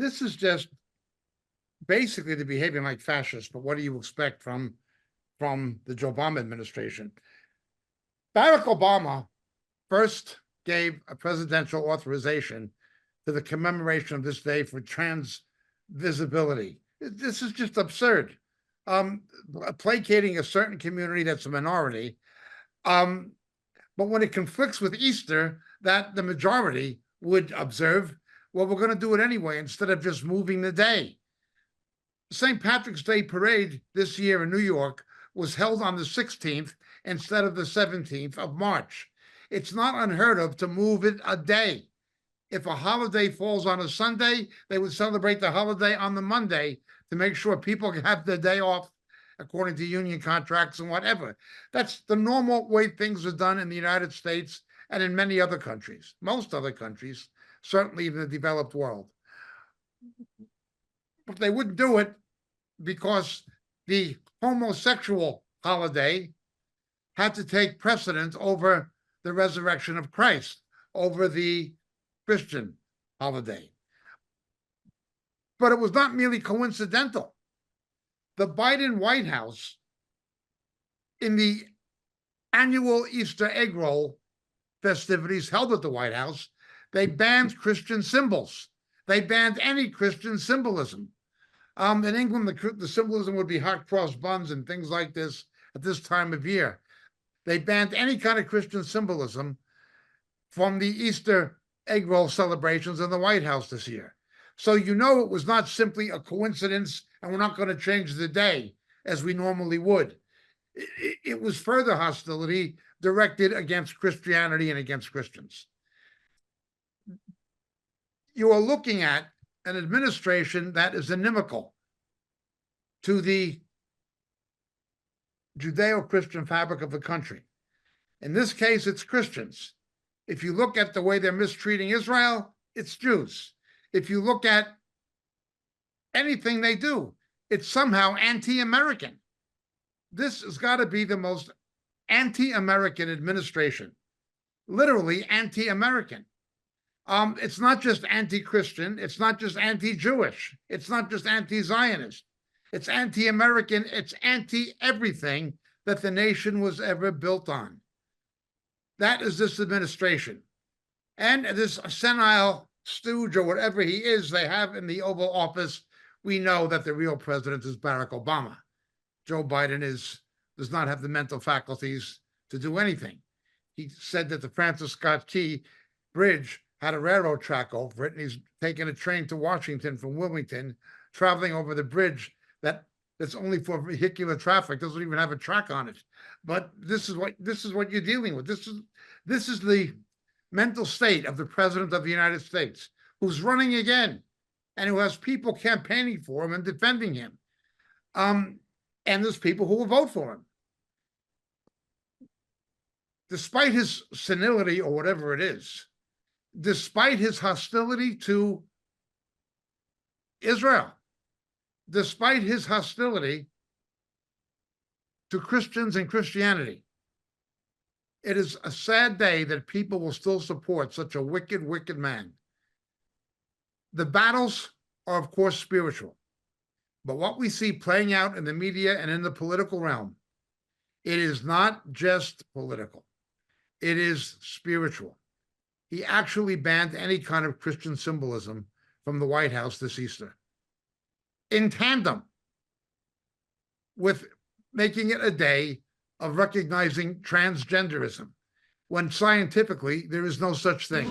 this is just basically the behaving like fascists, but what do you expect from the Joe Obama administration? Barack Obama first gave a presidential authorization to the commemoration of this day for trans visibility. This is just absurd. Placating a certain community that's a minority. But when it conflicts with Easter, that the majority would observe, well, we're going to do it anyway, instead of just moving the day. St. Patrick's Day parade this year in New York was held on the 16th instead of the 17th of March. It's not unheard of to move it a day. If a holiday falls on a Sunday, they would celebrate the holiday on the Monday to make sure people can have their day off according to union contracts and whatever. That's the normal way things are done in the United States and in many other countries, most other countries, certainly in the developed world. But they wouldn't do it because the homosexual holiday had to take precedence over the resurrection of Christ, over the Christian holiday. But it was not merely coincidental. The Biden White House, in the annual Easter egg roll festivities held at the White House, they banned Christian symbols. They banned any Christian symbolism. In England, the symbolism would be hot cross buns and things like this at this time of year. They banned any kind of Christian symbolism from the Easter egg roll celebrations in the White House this year. So you know it was not simply a coincidence and we're not going to change the day as we normally would. It was further hostility directed against Christianity and against Christians. You are looking at an administration that is inimical to the Judeo-Christian fabric of the country. In this case, it's Christians. If you look at the way they're mistreating Israel, it's Jews. If you look at anything they do, it's somehow anti-American. This has got to be the most anti-American administration, literally anti-American. It's not just anti-Christian, it's not just anti-Jewish, it's not just anti-Zionist, it's anti-American, it's anti-everything that the nation was ever built on. That is this administration. And this senile stooge or whatever he is they have in the Oval Office, we know that the real president is Barack Obama. Joe Biden does not have the mental faculties to do anything. He said that the Francis Scott Key Bridge had a railroad track over it, and he's taking a train to Washington from Wilmington, traveling over the bridge that's only for vehicular traffic, doesn't even have a track on it. But this is what you're dealing with. This is the mental state of the president of the United States, who's running again, and who has people campaigning for him and defending him. And there's people who will vote for him. Despite his senility or whatever it is, despite his hostility to Israel, despite his hostility to Christians and Christianity, it is a sad day that people will still support such a wicked, wicked man. The battles are, of course, spiritual. But what we see playing out in the media and in the political realm, it is not just political. It is spiritual. He actually banned any kind of Christian symbolism from the White House this Easter, in tandem with making it a day of recognizing transgenderism, when scientifically there is no such thing.